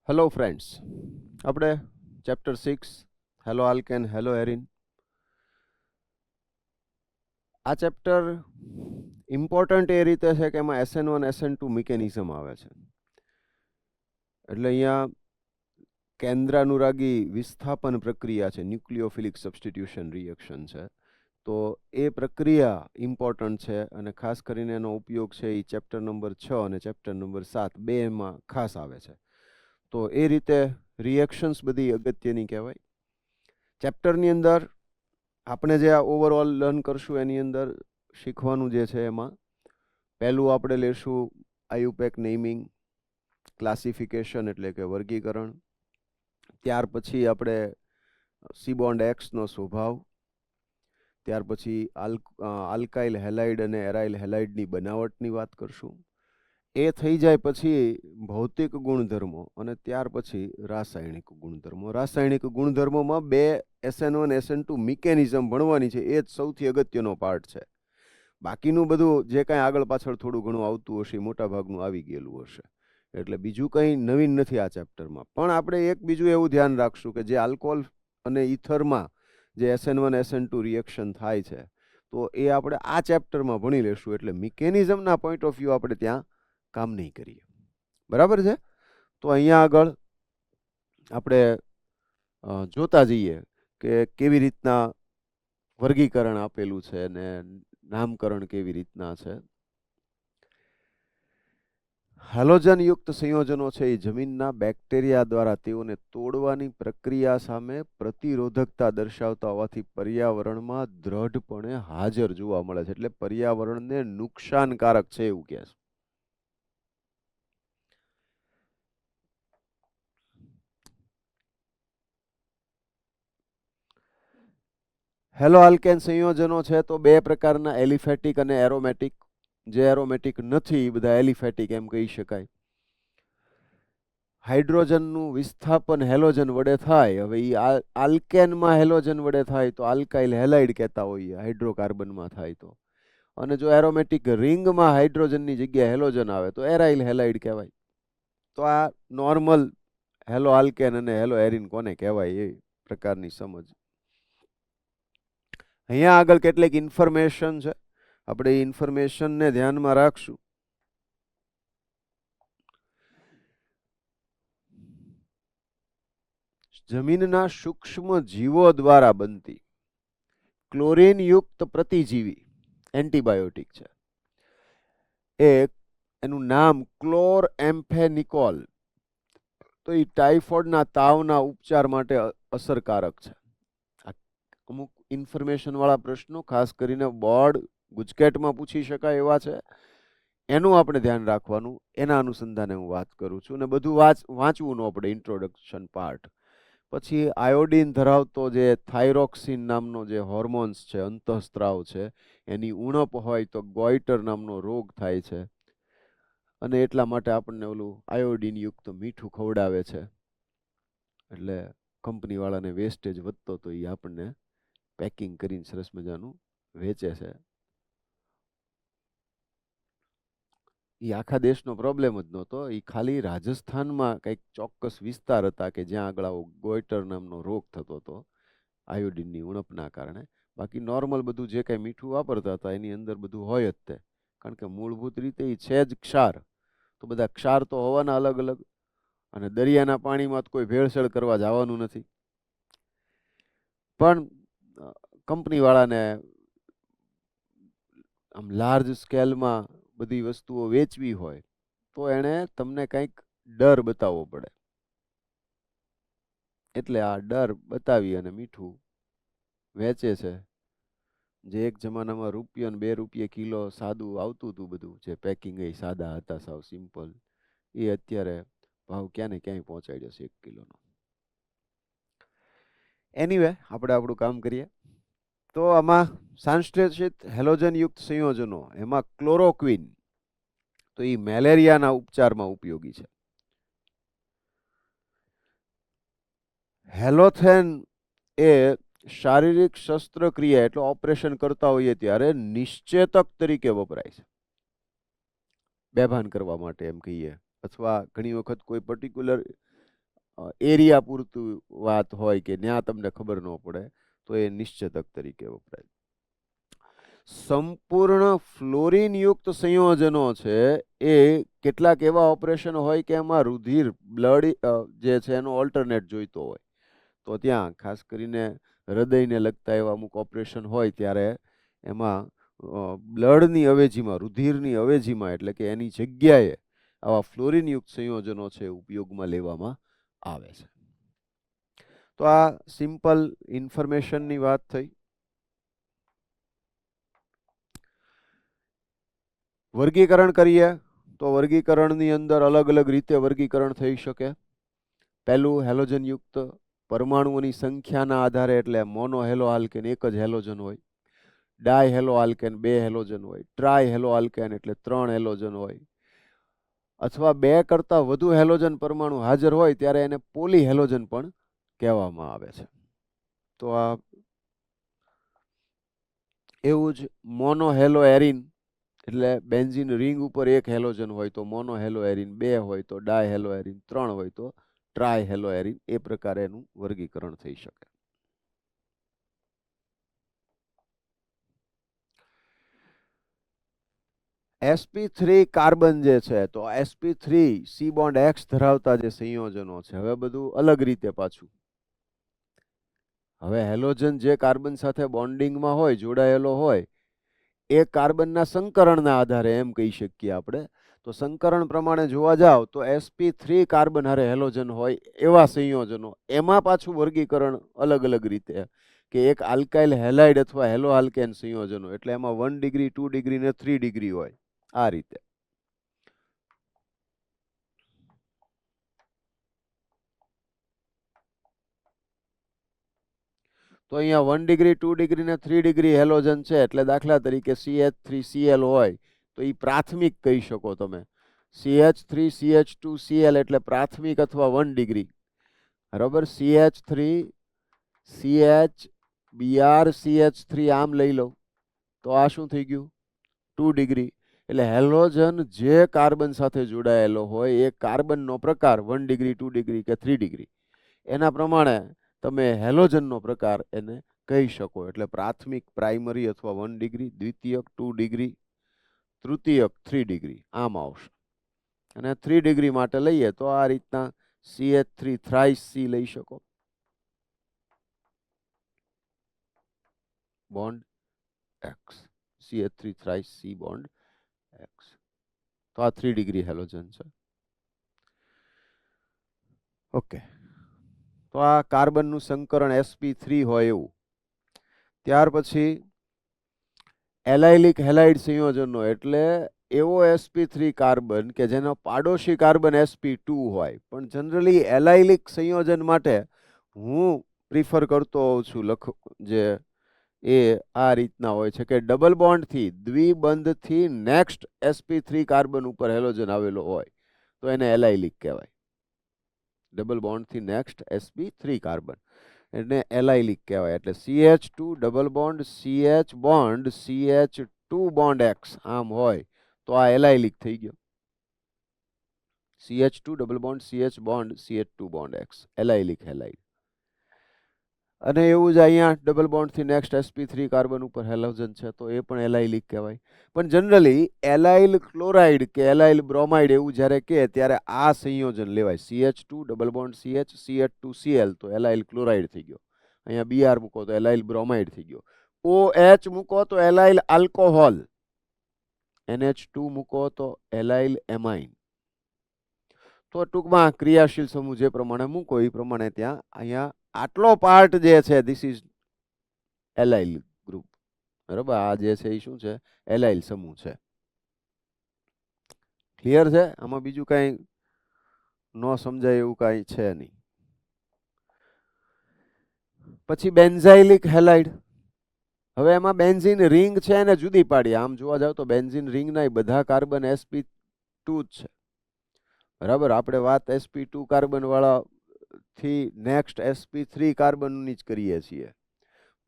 Hello friends, આપણે chapter 6 hello alkane hello arene આ chapter important એ રીતે છે કે એમાં SN1 SN2 મિકેનિઝમ આવે છે. એટલે અહીંયા કેન્દ્રાનુરાગી વિસ્થાપન પ્રક્રિયા છે, ન્યુક્લિયોફિલિક સબસ્ટિટ્યુશન રિએક્શન છે. તો એ પ્રક્રિયા ઇમ્પોર્ટન્ટ છે અને ખાસ કરીને એનો ઉપયોગ છે એ ચેપ્ટર નંબર 6 અને ચેપ્ટર નંબર 7 બેમાં ખાસ આવે છે. તો એ રીતે રિએક્શન્સ બધી અગત્યની કહેવાય. ચેપ્ટરની અંદર આપણે જે આ ઓવરઓલ લર્ન કરશું એની અંદર શીખવાનું જે છે એમાં પહેલું આપણે લેશું આયુપેક નેમિંગ, ક્લાસિફિકેશન એટલે કે વર્ગીકરણ. ત્યાર પછી આપણે સીબોન્ડ એક્સનો સ્વભાવ, ત્યાર પછી આલ્કાઇલ હેલાઇડ અને એરાઇલ હેલાઇડની બનાવટની વાત કરશું. એ થઈ જાય પછી ભૌતિક ગુણધર્મો અને ત્યાર પછી રાસાયણિક ગુણધર્મો. રાસાયણિક ગુણધર્મોમાં બે SN1 SN2 મિકેનિઝમ ભણવાની છે, એ જ સૌથી અગત્યનો પાર્ટ છે. બાકીનું બધું જે કાંઈ આગળ પાછળ થોડું ઘણું આવતું હશે મોટા ભાગનું આવી ગયેલું હશે, એટલે બીજું કંઈ નવીન નથી આ ચેપ્ટરમાં. પણ આપણે એક બીજું એવું ધ્યાન રાખશું કે જે આલ્કોહોલ અને ઇથરમાં જે SN1 SN2 રિએક્શન થાય છે તો એ આપણે આ ચેપ્ટરમાં ભણી લેશું. એટલે મિકેનિઝમના પોઈન્ટ ઓફ વ્યૂ આપણે ત્યાં કામ નહીં કરીએ. બરાબર છે? તો અહીંયા આગળ આપણે જોતા જઈએ કે કેવી રીતના વર્ગીકરણ આપેલું છે અને નામકરણ કેવી રીતના છે. હેલોજનયુક્ત સંયોજનો છે એ જમીનના બેક્ટેરિયા દ્વારા તેઓને તોડવાની પ્રક્રિયા સામે પ્રતિરોધકતા દર્શાવતા હોવાથી પર્યાવરણમાં દ્રઢપણે હાજર જોવા મળે છે. એટલે પર્યાવરણને નુકસાનકારક છે એવું કહે છે. હેલો આલ્કેન સંયોજનો છે તો બે પ્રકારના, એલિફેટિક અને એરોમેટિક. જે એરોમેટિક નથી એ બધા એલિફેટિક એમ કહી શકાય. હાઇડ્રોજનનું વિસ્થાપન હેલોજન વડે થાય. હવે એ આલ્કેનમાં હેલોજન વડે થાય તો આલ્કાઇલ હેલાઇડ કહેતા હોઈએ, હાઇડ્રોકાર્બનમાં થાય તો. અને જો એરોમેટિક રિંગમાં હાઇડ્રોજનની જગ્યાએ હેલોજન આવે તો એરાઇલ હેલાઇડ કહેવાય. તો આ નોર્મલ હેલો આલ્કેન અને હેલો એરિન કોને કહેવાય એ પ્રકારની સમજ. અહીંયા આગળ કેટલીક ઇન્ફોર્મેશન છે, આપણે એ ઇન્ફોર્મેશનને ધ્યાનમાં રાખશું. જમીનના સૂક્ષ્મ જીવો દ્વારા બનતી ક્લોરીન યુક્ત પ્રતિજીવી એન્ટીબાયોટિક છે. એનું નામ ક્લોર એમ્ફેનિકોલ. તો એ ટાઇફોઇડના તાવના ઉપચાર માટે અસરકારક છે. અમુક ઇન્ફોર્મેશન વાળા પ્રશ્નો ખાસ કરીને બોર્ડ ગુજકેટમાં પૂછી શકાય એવા છે, એનું આપણે ધ્યાન રાખવાનું. એના અનુસંધાને હું વાત કરું છું અને બધું વાંચવું ન આપણે ઇન્ટ્રોડક્શન પાર્ટ. પછી આયોડિન ધરાવતો જે થાઇરોક્સિન નામનો જે હોર્મોન્સ છે, અંતઃસ્ત્રાવ છે, એની ઉણપ હોય તો ગોઈટર નામનો રોગ થાય છે અને એટલા માટે આપણને ઓલું આયોડિન યુક્ત મીઠું ખવડાવે છે. એટલે કંપનીવાળાને વેસ્ટેજ વધતો તો એ આપણને પેકિંગ કરીને સરસ મજાનું વેચે છે. એ આખા દેશનો પ્રોબ્લેમ જ નહોતો, એ ખાલી રાજસ્થાનમાં કંઈક ચોક્કસ વિસ્તાર હતા કે જ્યાં આગળ આવો ગોઈટર નામનો રોગ થતો હતો આયોડિનની ઉણપના કારણે. બાકી નોર્મલ બધું જે કાંઈ મીઠું વાપરતા હતા એની અંદર બધું હોય જ તે, કારણ કે મૂળભૂત રીતે એ છે જ ક્ષાર. તો બધા ક્ષાર તો હોવાના અલગ અલગ, અને દરિયાના પાણીમાં કોઈ ભેળસેળ કરવા જવાનું નથી. પણ કંપનીવાળાને આમ લાર્જ સ્કેલમાં બધી વસ્તુઓ વેચવી હોય તો એણે તમને કંઈક ડર બતાવવો પડે. એટલે આ ડર બતાવી અને મીઠું વેચે છે. જે એક જમાનામાં રૂપિયો ને 2 રૂપિયે કિલો સાદું આવતું હતું બધું, જે પેકિંગ એ સાદા હતા, સાવ સિમ્પલ, એ અત્યારે ભાવ ક્યાં ને ક્યાંય પહોંચાડ્યો છે 1 કિલોનો. એનીવે આપણે આપણું કામ કરીએ. તો આમાં સંશ્લેષિત હેલોજનયુક્ત સંયોજનો, એમાં ક્લોરોક્વિન, તો એ મેલેરિયાના ઉપચારમાં ઉપયોગી છે. હેલોથેન એ શારીરિક શસ્ત્રક્રિયા એટલે ઓપરેશન કરતા હોઈએ ત્યારે નિશ્ચેતક તરીકે વપરાય છે, બેભાન કરવા માટે એમ કહીએ, અથવા ઘણી વખત કોઈ પર્ટિક્યુલર એરિયા પૂરતું વાત હોય કે ત્યાં તમને ખબર ન પડે તો એ નિશ્ચેતક તરીકે વપરાય. સંપૂર્ણ ફ્લોરિન યુક્ત સંયોજનો છે એ કેટલાક એવા ઓપરેશન હોય કે એમાં રુધિર બ્લડ જે છે એનો ઓલ્ટરનેટ જોઈતો હોય, તો ત્યાં ખાસ કરીને હૃદયને લગતા એવા અમુક ઓપરેશન હોય ત્યારે એમાં બ્લડની અવેજીમાં, રુધિરની અવેજીમાં, એટલે કે એની જગ્યાએ આવા ફ્લોરિન યુક્ત સંયોજનો છે ઉપયોગમાં લેવામાં આવે છે. તો આ સિમ્પલ ઇન્ફોર્મેશનની વાત થઈ. વર્ગીકરણ કરીએ તો વર્ગીકરણની અંદર અલગ અલગ રીતે વર્ગીકરણ થઈ શકે. પહેલું હેલોજન યુક્ત પરમાણુઓની સંખ્યાના આધારે, એટલે મોનો હેલો આલ્કેન એક જ હેલોજન હોય, ડાય હેલો આલ્કેન 2 હેલોજન હોય, ટ્રાય હેલો આલ્કેન એટલે 3 હેલોજન હોય, અથવા 2 કરતાં વધુ હેલોજન પરમાણુ હાજર હોય ત્યારે એને પોલી હેલોજન પણ કહેવામાં આવે છે. તો આ એવું જ મોનો હેલો એરિન એટલે બેન્ઝીન રિંગ ઉપર એક હેલોજન હોય તો મોનો હેલો એરિન, 2 હોય તો ડાય હેલો એરિન, 3 હોય તો ટ્રાય હેલો એરિન. એ પ્રકારે એનું વર્ગીકરણ થઈ શકે. sp3 કાર્બન જે છે તો sp3 C બોન્ડ X ધરાવતા જે સંયોજનો છે, હવે બધું અલગ રીતે પાછું. હવે હેલોજન જે કાર્બન સાથે બોન્ડિંગમાં હોય, જોડાયેલો હોય, એ કાર્બનના સંકરણના આધારે એમ કહી શકીએ આપણે. તો સંકરણ પ્રમાણે જોવા જાવ તો sp3 કાર્બન હારે હેલોજન હોય એવા સંયોજનો, એમાં પાછું વર્ગીકરણ અલગ અલગ રીતે, કે એક આલ્કાઇલ હેલાઇડ અથવા હેલો આલ્કેન સંયોજનો, એટલે એમાં 1 ડિગ્રી, 2 ડિગ્રી ને 3 ડિગ્રી હોય. આ રીતે. તો અહીંયા 1 ડિગ્રી, 2 ડિગ્રી ને 3 ડિગ્રી હેલોજન છે, એટલે દાખલા તરીકે CH3Cl હોય તો એ પ્રાથમિક કહી શકો તમે. CH3CH2Cl એટલે પ્રાથમિક અથવા 1 ડિગ્રી, બરાબર. CH3 CH Br CH3 આમ લઈ લો તો આ શું થઈ ગયું? 2 ડિગ્રી. એટલે હેલોજન જે કાર્બન સાથે જોડાયેલો હોય એ કાર્બનનો પ્રકાર 1 ડિગ્રી, 2 ડિગ્રી કે 3 ડિગ્રી, એના પ્રમાણે તમે હેલોજનનો પ્રકાર એને કહી શકો. એટલે પ્રાથમિક, પ્રાઇમરી અથવા 1 ડિગ્રી, દ્વિતીયક 2 ડિગ્રી, તૃતીયક 3 ડિગ્રી, આમ આવશે. અને 3 ડિગ્રી માટે લઈએ તો આ રીતના CH3 થ્રાઇસ C લઈ શકો, bond X, CH3 thrice C bond X. તો આ 3 ડિગ્રી હેલોજન છે. ઓકે. તો આ કાર્બનનું સંકરણ sp3 હોય એવું. ત્યાર પછી એલાઇલિક હેલાઇડ સંયોજનો, એટલે એવો sp3 કાર્બન કે જેનો પાડોશી કાર્બન sp2 હોય. પણ જનરલી એલાઇલિક સંયોજન માટે હું પ્રિફર કરતો હોઉં છું જે એ આ રીતના હોય છે કે ડબલ બોન્ડથી, દ્વિબંધથી નેક્સ્ટ sp3 કાર્બન ઉપર હેલોજન આવેલો હોય તો એને એલાઇલિક કહેવાય. ડબલ બોન્ડથી નેક્સ્ટ sp3 કાર્બન એને એલાઇલિક કહેવાય. એટલે CH2 double bond CH bond CH2 bond X આમ હોય તો આ એલાઇલિક થઈ ગયો. CH2 double bond CH bond CH2 bond X, allylic halide. અને એવું જ અહીંયા ડબલ બોન્ડથી નેક્સ્ટ sp3 કાર્બન ઉપર હેલોજન છે તો એ પણ એલાઇલિક કહેવાય. પણ જનરલી એલાઇલ ક્લોરાઇડ કે એલાઇલ બ્રોમાઇડ એવું જ્યારે કહે ત્યારે આ સંયોજન લેવાય. CH2 double bond CH CH2Cl તો એલાઇલ ક્લોરાઇડ થઈ ગયો. અહીંયા Br મૂકો તો એલાઇલ બ્રોમાઇડ થઈ ગયો. OH મૂકો તો એલાઇલ આલ્કોહોલ, NH2 મૂકો તો એલાઇલ એમાઇન. તો ટૂંકમાં ક્રિયાશીલ સમૂહ જે પ્રમાણે મૂકો એ પ્રમાણે ત્યાં અહીંયા આટલો પાર્ટ જે છે ધીસ ઇઝ એલાઇલ ગ્રુપ, બરાબર. આ જે છે એ શું છે? એલાઇલ સમૂહ છે. ક્લિયર છે? આમાં બીજું કાંઈ ન સમજાય એવું કાંઈ છે નહીં. પછી બેન્ઝાઇલિક હેલાઇડ. હવે એમાં બેન્ઝીન રિંગ છે એને જુદી પાડી. આમ જોવા જાવ તો બેન્ઝીન રિંગના બધા કાર્બન sp2 જ છે, બરાબર. આપણે વાત sp2 કાર્બન વાળા થી નેક્સ્ટ sp3 કાર્બનની જ કરીએ છીએ.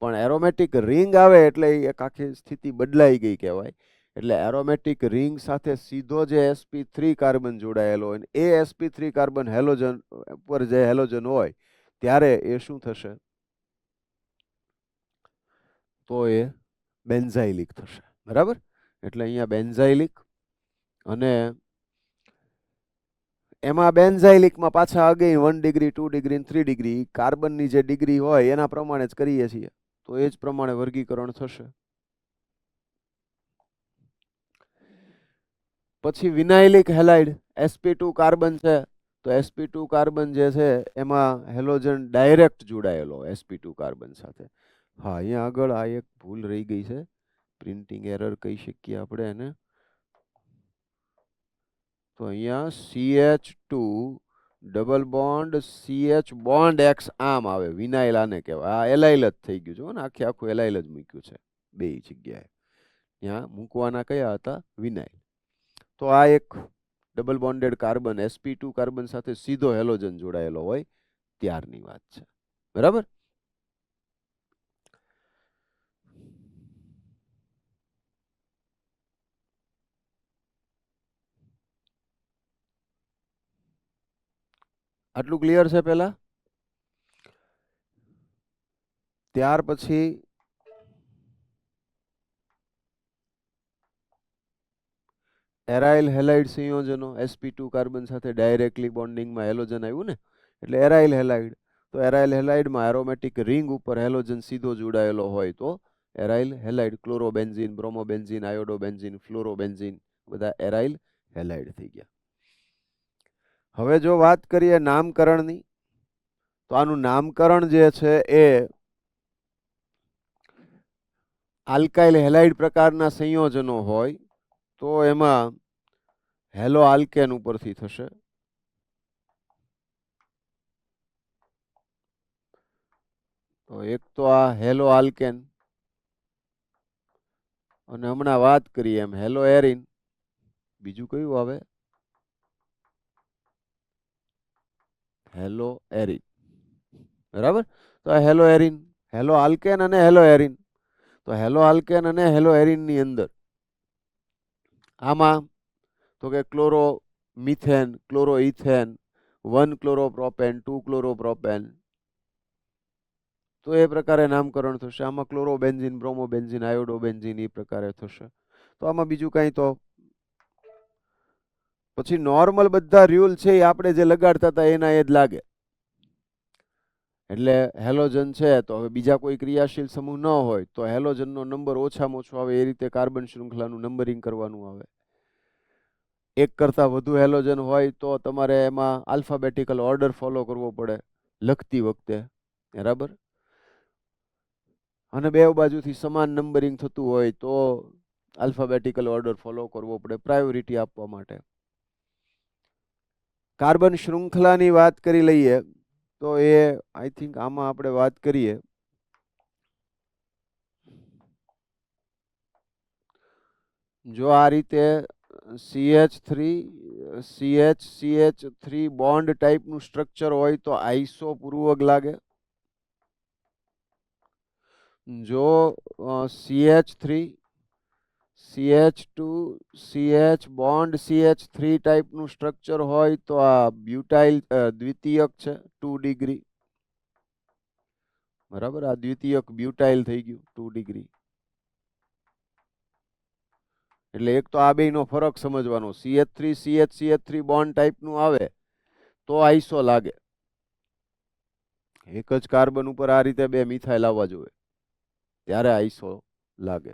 પણ એરોમેટિક રિંગ આવે એટલે એક આખી સ્થિતિ બદલાઈ ગઈ કહેવાય. એટલે એરોમેટિક રિંગ સાથે સીધો જે sp3 કાર્બન જોડાયેલો હોય એ sp3 કાર્બન હેલોજન પર જે હેલોજન હોય ત્યારે એ શું થશે? તો એ બેન્ઝાઇલિક થશે. બરાબર? એટલે અહીંયા બેન્ઝાઇલિક અને એમાં બેન્ઝાઇલિકમાં પાછા અગેન 1 ડિગ્રી 2 ડિગ્રી 3 ડિગ્રી કાર્બનની જે ડિગ્રી હોય એના પ્રમાણે જ કરીએ છીએ, તો એ જ પ્રમાણે વર્ગીકરણ થશે. પછી વિનાઇલિક હેલાઇડ sp2 કાર્બન છે, તો sp2 કાર્બન જે છે એમાં હેલોજન ડાયરેક્ટ જોડાયેલો sp2 કાર્બન સાથે. હા, અહીંયા આગળ આ એક ભૂલ રહી ગઈ છે, પ્રિન્ટિંગ એરર કહી શકીએ આપણે એને. તો અહીંયા CH2 double bond CH bond X આમ આવે, વિનાઇલ આને કહેવાય. આ એલાઇલ જ થઈ ગયું છે ને, આખું એલાઇલ જ મૂક્યું છે બે જગ્યાએ. ત્યાં મૂકવાના કયા હતા? વિનાઇલ. તો આ એક double bonded carbon sp2 carbon સાથે સીધો હેલોજન જોડાયેલો હોય ત્યારની વાત છે. બરાબર? આટલું ક્લિયર છે પહેલા? ત્યાર પછી એરાઇલ હેલાઇડ સંયોજનો sp2 કાર્બન સાથે ડાયરેક્ટલી બોન્ડિંગમાં હેલોજન આવ્યું ને, એટલે એરાઇલ હેલાઇડ. તો એરાઇલ હેલાઇડમાં એરોમેટિક રિંગ ઉપર હેલોજન સીધો જોડાયેલો હોય તો એરાઇલ હેલાઇડ. ક્લોરોબેન્ઝીન, બ્રોમોબેન્ઝીન, આયોડોબેન્ઝીન, ફ્લોરોબેન્ઝીન બધા એરાઇલ હેલાઇડ થઈ ગયા. હવે જો વાત કરીએ નામકરણની, તો આનું નામકરણ જે છે એ આલ્કાઇલ હેલાઇડ પ્રકારના સંયોજનો હોય તો એમાં હેલો આલ્કેન ઉપરથી થશે. તો એક તો આ હેલો આલ્કેન, અને હમણાં વાત કરીએ એમ હેલો એરિન. બીજું કયું આવે? Hello arene. બરાબર? તો આ હેલો એરિન, હેલો આલ્કેન અને હેલો એરિન. તો હેલો આલ્કેન અને હેલો એરિન ની અંદર આમાં તો કે chloro methane, chloro ethane, 1 chloropropane, 2 chloropropane, તો એ પ્રકારે નામકરણ થશે. આમાં ક્લોરોબેન્ઝીન, બ્રોમોબેન્ઝીન, આયોડોબેન્ઝીન એ પ્રકારે થશે. તો આમાં બીજું કઈ તો પછી નોર્મલ બધા રૂલ છે એ આપણે જે લગાડતા હતા એના એ જ લાગે. એટલે હેલોજન છે તો હવે બીજા કોઈ ક્રિયાશીલ સમૂહ ન હોય તો હેલોજનનો નંબર ઓછામાં ઓછો આવે એ રીતે કાર્બન શૃંખલાનું નંબરિંગ કરવાનું આવે. એક કરતાં વધુ હેલોજન હોય તો તમારે એમાં આલ્ફાબેટિકલ ઓર્ડર ફોલો કરવો પડે લખતી વખતે. બરાબર? અને બે બાજુથી સમાન નંબરિંગ થતું હોય તો આલ્ફાબેટિકલ ઓર્ડર ફોલો કરવો પડે પ્રાયોરિટી આપવા માટે. કાર્બન શૃંખલાની વાત કરી લઈએ તો એ આઈ થિંક આમાં આપણે વાત કરીએ જો આ રીતે CH3 બોન્ડ ટાઈપનું સ્ટ્રક્ચર હોય તો આઈસો પૂર્વક લાગે. જો CH3 CH2 CH bond CH3 ટાઈપનું સ્ટ્રક્ચર હોય તો આ બ્યુટાઇલ દ્વિતીયક છે 2 ડિગ્રી. બરાબર? આ દ્વિતીયક બ્યુટાઇલ થઈ ગયું 2 ડિગ્રી. એટલે એક તો આ બેનો ફરક સમજવાનો. CH3 બોન્ડ ટાઈપનું આવે તો આઈસો લાગે. એક જ કાર્બન ઉપર આ રીતે બે મિથાઇલ આવવા જોઈએ ત્યારે આઈસો લાગે.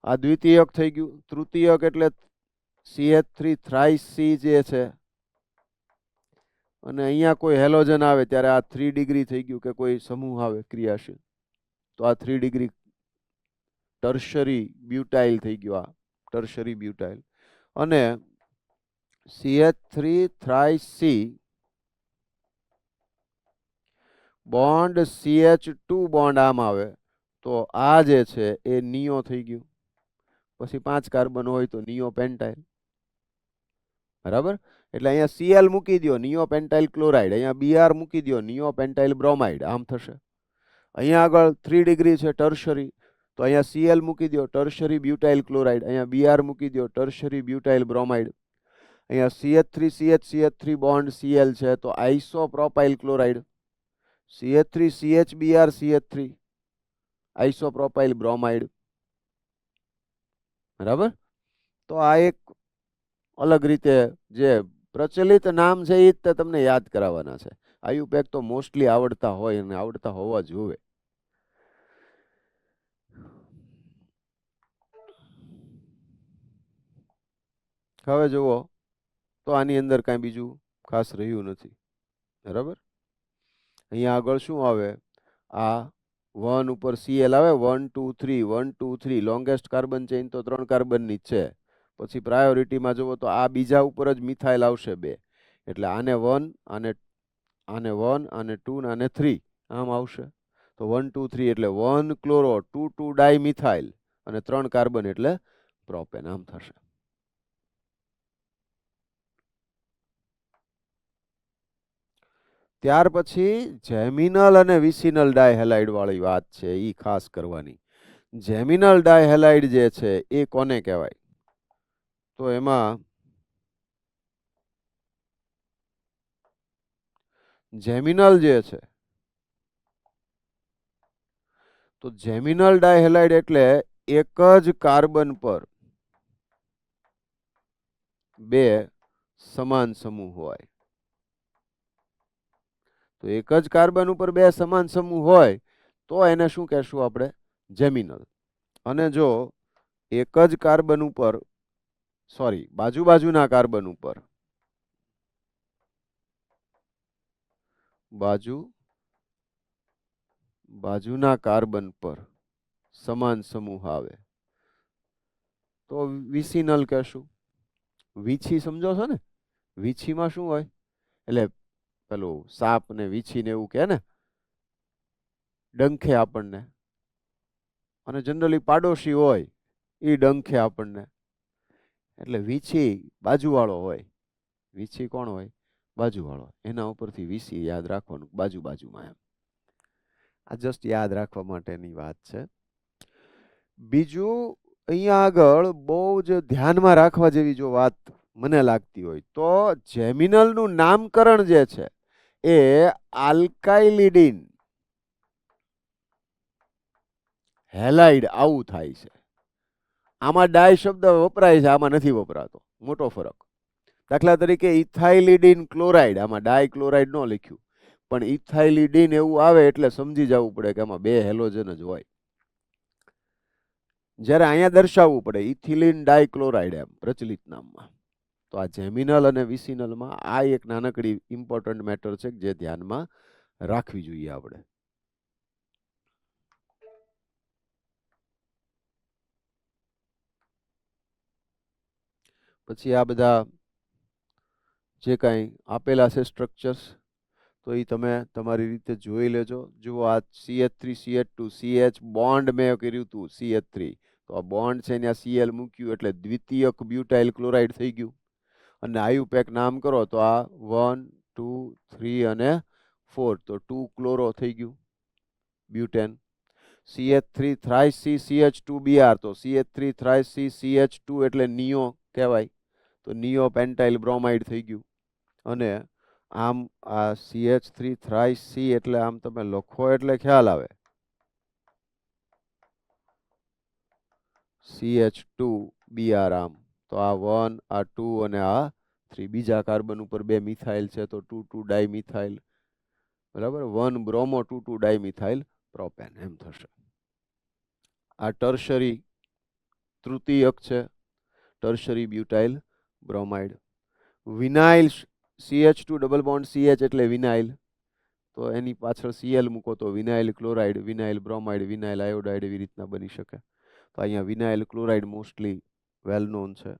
આ દ્વિતીયક થઈ ગયું. તૃતીયક એટલે CH3 થ્રાઇસ C જે છે, અને અહીંયા કોઈ હેલોજન આવે ત્યારે આ 3 ડિગ્રી થઈ ગયું કે કોઈ સમૂહ આવે ક્રિયાશીલ તો આ 3 ડિગ્રી ટર્શરી બ્યુટાઇલ થઈ ગયું. આ ટર્શરી બ્યુટાઇલ. અને CH3 thrice C bond CH2 bond આમ આવે તો આ જે છે એ નિયો થઈ ગયું. પછી 5 કાર્બન હોય તો નિયો પેન્ટાઇલ. બરાબર? એટલે અહીંયા Cl મૂકી દો, નિયો પેન્ટાઇલ ક્લોરાઇડ. અહીંયા Br મૂકી દો, નિયો પેન્ટાઇલ બ્રોમાઇડ. આમ થશે. અહીંયા આગળ 3 ડિગ્રી છે ટર્શરી, તો અહીંયા Cl મૂકી દો, ટર્શરી બ્યુટાઇલ ક્લોરાઇડ. અહીંયા Br મૂકી દો, ટર્શરી બ્યુટાઇલ બ્રોમાઇડ. અહીંયા CH3CH બોન્ડ Cl છે તો આઇસોપ્રોપાઇલ ક્લોરાઇડ. CH3CHBr CH3 આઇસોપ્રોપાઇલ bromide. બરાબર. તો આ એક અલગ રીતે જે પ્રચલિત નામ છે એ જ તમને યાદ કરાવવાના છે. આયુપેક તો મોસ્ટલી આવડતા હોય અને આવડતા હોવા જોઈએ. હવે જુઓ તો આની અંદર કાંઈ બીજું ખાસ રહ્યું નથી. બરાબર. અહીંયા આગળ શું આવે? આ 1 ઉપર Cl આવે, 1 2 3 1 2 3 લોંગેસ્ટ કાર્બન ચેઇન તો 3 કાર્બનની જ છે. પછી પ્રાયોરિટીમાં જુઓ તો આ બીજા ઉપર જ મિથાઇલ આવશે 2, એટલે આને 1 આને 1 આને 2 ને આને 3 આમ આવશે. તો 1 2 3 એટલે 1 ક્લોરો 2 2 ડાયમિથાઇલ અને 3 કાર્બન એટલે પ્રોપેન આમ થશે. ત્યાર પછી જેમિનલ અને વિસિનલ ડાયહેલાઇડ વાળી વાત છે, એ ખાસ કરવાની. જેમિનલ ડાયહેલાઇડ જે છે એ કોને કહેવાય? તો એમાં જેમિનલ જે છે, તો જેમિનલ ડાયહેલાઇડ એટલે એક જ કાર્બન પર 2 સમાન સમૂહ હોય. તો એક જ કાર્બન ઉપર 2 સમાન સમૂહ હોય તો એને શું કહેશું આપણે? જેમિનલ. અને જો એક જ કાર્બન ઉપર બાજુના કાર્બન ઉપર બાજુના કાર્બન પર સમાન સમૂહ આવે તો વિસિનલ કહેશું. વીછી સમજો છો ને? વીછીમાં શું હોય? એટલે પેલું સાપ ને વીછી ને એવું કહે ને, ડંખે આપણને, અને જનરલી પાડોશી હોય એ ડંખે આપણને, એટલે વીછી બાજુવાળો હોય. વીછી કોણ હોય? બાજુવાળો. એના ઉપરથી વીછી યાદ રાખવાનું, બાજુમાં એમ. આ જસ્ટ યાદ રાખવા માટેની વાત છે. બીજું અહીંયા આગળ બહુ જ ધ્યાનમાં રાખવા જેવી જો વાત મને લાગતી હોય તો જેમિનલનું નામકરણ જે છે એ આલ્કાઇલિડીન હેલાઇડ આવું થાય છે. આમાં ડાય શબ્દ વપરાય છે, આમાં નથી વપરાતો. મોટો ફરક. દાખલા તરીકે ઇથાઇલિડીન ક્લોરાઇડ, આમાં ડાય ક્લોરાઇડ ન લખ્યું, પણ ઇથાઇલિડીન એવું આવે એટલે સમજી જવું પડે કે આમાં 2 હેલોજન જ હોય. જ્યારે અહીંયા દર્શાવવું પડે ઇથિલિન ડાયક્લોરાઇડ એમ પ્રચલિત નામમાં. તો આ જેમિનલ અને વિસિનલમાં આ એક નાનકડી ઇમ્પોર્ટન્ટ મેટર છે જે ધ્યાનમાં રાખવી જોઈએ આપણે. પછી આ બધા જે કાંઈ આપેલા છે સ્ટ્રક્ચર્સ, તો એ તમે તમારી રીતે જોઈ લેજો. જુઓ આ CH3CH2 CH બોન્ડ મેં કર્યું હતું CH3, તો આ બોન્ડ છે ત્યાં Cl મૂક્યું એટલે દ્વિતીયક બ્યુટાઇલ ક્લોરાઇડ થઈ ગયું. અને આયુપેક નામ કરો તો આ 1 2 3 અને 4, તો 2 ક્લોરો થઈ ગયું બ્યુટેન. CH3 થ્રાઇસ CH2Br, તો CH3 થ્રાઇસ CH2 એટલે નિયો કહેવાય, તો નિયો પેન્ટાઇલ બ્રોમાઇડ થઈ ગયું. અને આમ આ CH3 થ્રાઇસ C એટલે આમ તમે લખો એટલે ખ્યાલ આવે, CH2Br આમ, તો આ 1 આ 2 અને આ 3. બીજા કાર્બન ઉપર 2 મિથાઇલ છે તો 2 2 ડાયમિથાઇલ. બરાબર. 1 બ્રોમો 2 2 ડાયમિથાઇલ પ્રોપેન એમ થશે. આ ટર્શરી તૃતીયક છે, tertiary butyl bromide. Vinyl CH2 double bond CH એટલે વિનાઇલ, તો એની પાછળ Cl મૂકો તો vinyl chloride, vinyl bromide, vinyl iodide એવી રીતના બની શકે. તો અહીંયા vinyl chloride mostly well known છે.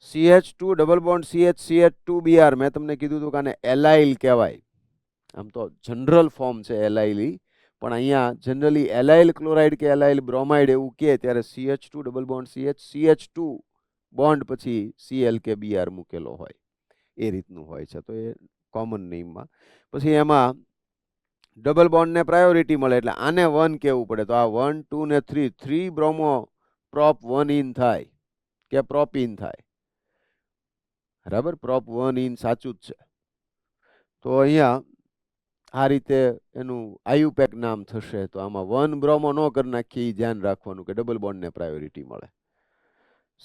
CH2 double bond CH CH2Br, મેં તમને કીધું હતું કે આને એલાઇલ કહેવાય. આમ તો જનરલ ફોર્મ છે એલાઇલી, પણ અહીંયા જનરલી એલાઇલ ક્લોરાઇડ કે એલાઇલ બ્રોમાઇડ એવું કહે ત્યારે CH2 double bond CH CH2 bond પછી Cl કે Br મૂકેલો હોય એ રીતનું હોય છે. તો એ કોમન નેમમાં. પછી એમાં ડબલ બોન્ડને પ્રાયોરિટી મળે એટલે આને 1 કહેવું પડે. તો આ 1 2 ને 3 3 બ્રોમો પ્રોપ 1 ઇન થાય કે પ્રોપ ઇન થાય. બરાબર, પ્રોપ 1 ઇન સાચું જ છે. તો અહીંયા આ રીતે એનું આયુપેક નામ થશે. તો આમાં 1 બ્રોમો ન કરી નાખીએ, ધ્યાન રાખવાનું કે ડબલ બોન્ડને પ્રાયોરિટી મળે.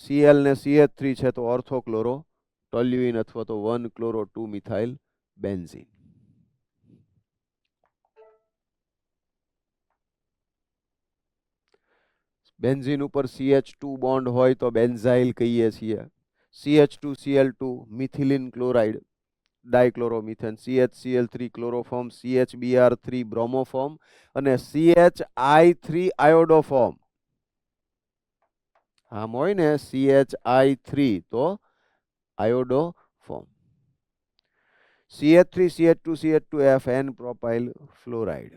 Cl ને CH3 છે તો ઓર્થોક્લોરો ટોલ્યુઇન અથવા તો 1 ક્લોરો 2 મિથાઇલ બેન્ઝીન. બેન્ઝીન ઉપર CH2 બોન્ડ હોય તો બેન્ઝાઇલ કહીએ છીએ. CH2Cl2 methylene chloride dichloromethane, CHCl3 chloroform, CHBr3 bromoform અને CHI3 આયોડોફોર્મ. આમ હોય ને CHI3 તો આયોડોફોર્મ. CH3 CH2 CH2F N propyl fluoride.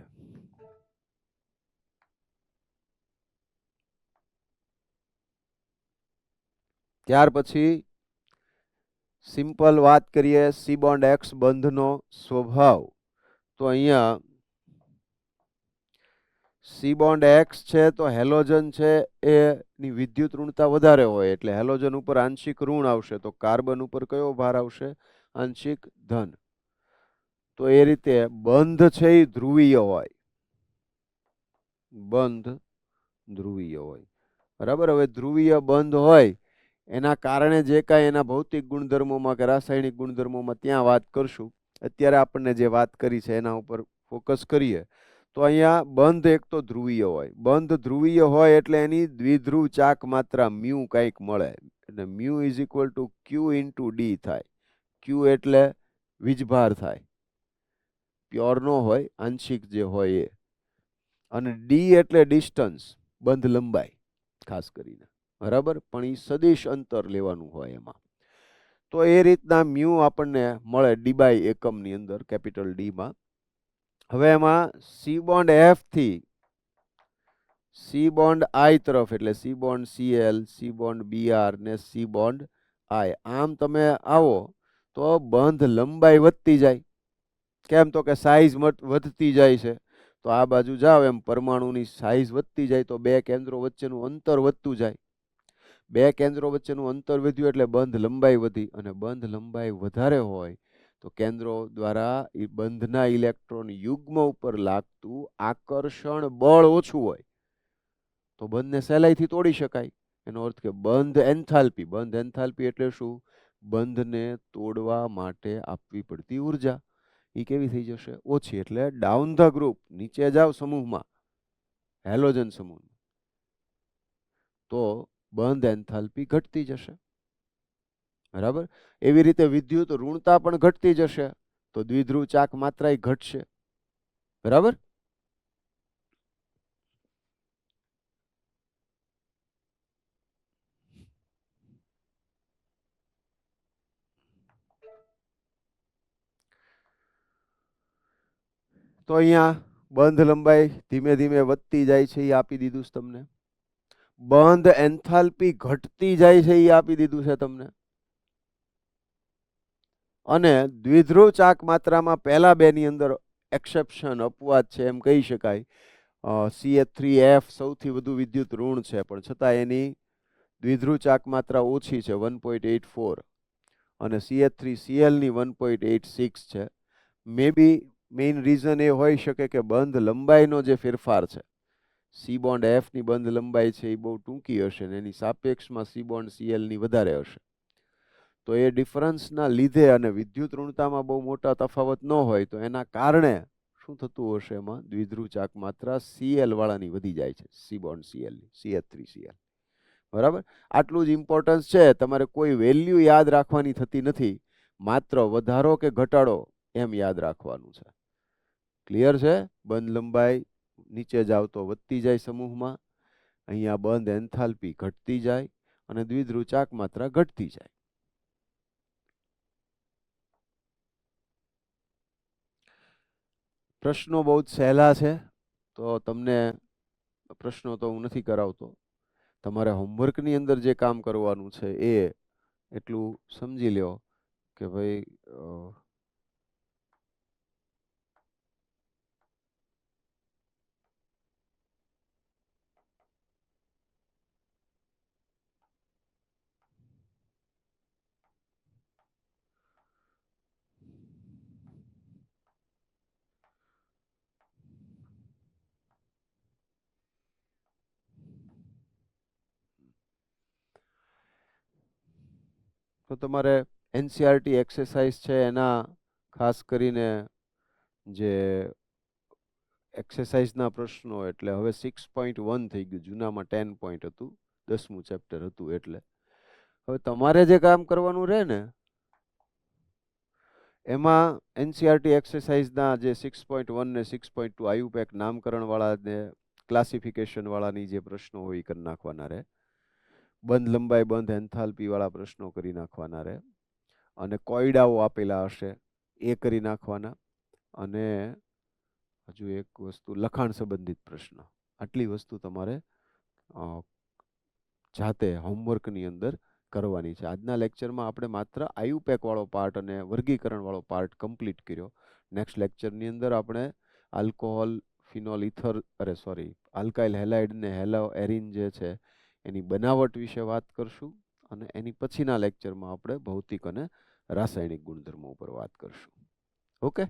ત્યાર પછી સિમ્પલ વાત કરીએ સી બોન્ડ એક્સ બંધનો સ્વભાવ. તો અહીંયા સી બોન્ડ એક્સ છે તો હેલોજન છે એની વિદ્યુત ઋણતા વધારે હોય એટલે હેલોજન ઉપર આંશિક ઋણ આવશે. તો કાર્બન ઉપર કયો ભાર આવશે? આંશિક ધન. તો એ રીતે બંધ છે એ ધ્રુવીય હોય. બંધ ધ્રુવીય હોય. બરાબર. હવે ધ્રુવીય બંધ હોય એના કારણે જે કાંઈ એના ભૌતિક ગુણધર્મોમાં કે રાસાયણિક ગુણધર્મોમાં ત્યાં વાત કરશું. અત્યારે આપણને જે વાત કરી છે એના ઉપર ફોકસ કરીએ. તો અહીંયા બંધ એક તો ધ્રુવીય હોય. બંધ ધ્રુવીય હોય એટલે એની દ્વિધ્રુવ ચાક માત્રા મ્યુ કંઈક મળે. એટલે mu is equal to Q into D થાય. ક્યુ એટલે વીજભાર થાય, પ્યોર નો હોય, આંશિક જે હોય એ. અને ડી એટલે ડિસ્ટન્સ, બંધ લંબાઈ ખાસ કરીને. બરાબર. પણ એ સદિશ અંતર લેવાનું હોય એમાં. તો એ રીતના મ્યુ આપણને મળે ડી બાય એકમની અંદર, કેપિટલ ડીમાં. હવે એમાં સી બોન્ડ એફ થી સી બોન્ડ આઈ તરફ એટલે C bond Cl, C bond Br ને સી બોન્ડ આઈ, આમ તમે આવો તો બંધ લંબાઈ વધતી જાય. કેમ? તો કે સાઈઝ વધતી જાય છે. તો આ બાજુ જાઓ એમ પરમાણુની સાઈઝ વધતી જાય તો બે કેન્દ્રો વચ્ચેનું અંતર વધતું જાય. બે કેન્દ્રો વચ્ચેનું અંતર વધ્યું એટલે બંધ લંબાઈ વધી. અને બંધ લંબાઈ વધારે હોય તો કેન્દ્રો દ્વારા એ બંધના ઇલેક્ટ્રોન યુગ્મ ઉપર લાગતું આકર્ષણ બળ ઓછું હોય તો બંધને સહેલાઈથી તોડી શકાય. એનો અર્થ કે બંધ એન્થાલ્પી. બંધ એન્થાલ્પી એટલે શું? બંધને તોડવા માટે આપવી પડતી ઉર્જા એ કેવી થઈ જશે? ઓછી. એટલે ડાઉન ધ ગ્રુપ, નીચે જાવ સમૂહમાં, હેલોજન સમૂહ, તો બંધ એન્થાલ્પી ઘટતી જશે. બરાબર. એવી રીતે વિદ્યુત ઋણતા પણ ઘટતી જશે તો દ્વિધ્રુવ ચાક માત્રા ઘટશે. બરાબર. તો અહીંયા બંધ લંબાઈ ધીમે ધીમે વધતી જાય છે એ આપી દીધું છે તમને. બંધ એન્થાલ્પી ઘટતી જાય છે એ આપી દીધું છે તમને. અને દ્વિધ્રુવ ચાક માત્રામાં પહેલા બે ની અંદર એક્સેપ્શન, અપવાદ છે એમ કહી શકાય. CH3F સૌથી વધુ વિદ્યુત ઋણ છે પણ છતાં એની દ્વિધ્રુવ ચાક માત્રા ઓછી છે, 1.84, અને CH3Cl ની 1.86 છે. મે બી મેઇન રીઝન એ હોઈ શકે કે બંધ લંબાઈનો જે ફેરફાર છે, સી બોન્ડ એફ ની બંધ લંબાઈ છે એ બહુ ટૂંકી હશે ને એની સાપેક્ષમાં સી બોન્ડ Cl ની વધારે હશે. તો એ ડિફરન્સના લીધે અને વિદ્યુત ઋણતામાં બહુ મોટા તફાવત ન હોય તો એના કારણે શું થતું હશે? એમાં દ્વિધ્રુવ ચાક માત્રા Cl વાળાની વધી જાય છે, સી બોન્ડ Cl ની, CH3Cl. બરાબર. આટલું જ ઇમ્પોર્ટન્સ છે. તમારે કોઈ વેલ્યુ યાદ રાખવાની થતી નથી, માત્ર વધારો કે ઘટાડો એમ યાદ રાખવાનું છે. ક્લિયર છે? બંધ લંબાઈ નીચે જાવ તો વધતી જાય સમૂહમાં, અહીંયા બંધ એન્થાલ્પી ઘટતી જાય અને દ્વિધ્રુવ ચાક માત્રા ઘટતી જાય. પ્રશ્નો બહુ જ સહેલા છે તો તમને પ્રશ્નો તો હું નથી કરાવતો. તમારે હોમવર્કની અંદર જે કામ કરવાનું છે એ એટલું સમજી લ્યો કે ભાઈ તો તમારે એનસીઆરટી એક્સરસાઇઝ છે એના ખાસ કરીને જે એક્સરસાઇઝના પ્રશ્નો, એટલે હવે 6.1 થઈ ગયું, જૂનામાં 10 પોઈન્ટ હતું, 10મું ચેપ્ટર હતું. એટલે હવે તમારે જે કામ કરવાનું રહે ને એમાં એનસીઆરટી એક્સરસાઇઝના જે 6.1 ને 6.2 આયુપેક નામકરણવાળા ને ક્લાસિફિકેશનવાળાની જે પ્રશ્નો હોય એ કરી નાખવાના રહે. બંધ લંબાઈ, બંધ એન્થાલ્પીવાળા પ્રશ્નો કરી નાખવાના રહે. અને કોયડાઓ આપેલા હશે એ કરી નાખવાના. અને હજુ એક વસ્તુ, લખાણ સંબંધિત પ્રશ્ન. આટલી વસ્તુ તમારે જાતે હોમવર્કની અંદર કરવાની છે. આજના લેક્ચરમાં આપણે માત્ર આયુપેક વાળો પાર્ટ અને વર્ગીકરણ વાળો પાર્ટ કમ્પ્લીટ કર્યો. નેક્સ્ટ લેક્ચરની અંદર આપણે alcohol, phenol ether alkyl halide ને હેલો એરિન જે છે એની બનાવટ વિશે વાત કરશું. અને એની પછીના લેક્ચરમાં આપણે ભૌતિક અને રાસાયણિક ગુણધર્મો ઉપર વાત કરશું. ઓકે.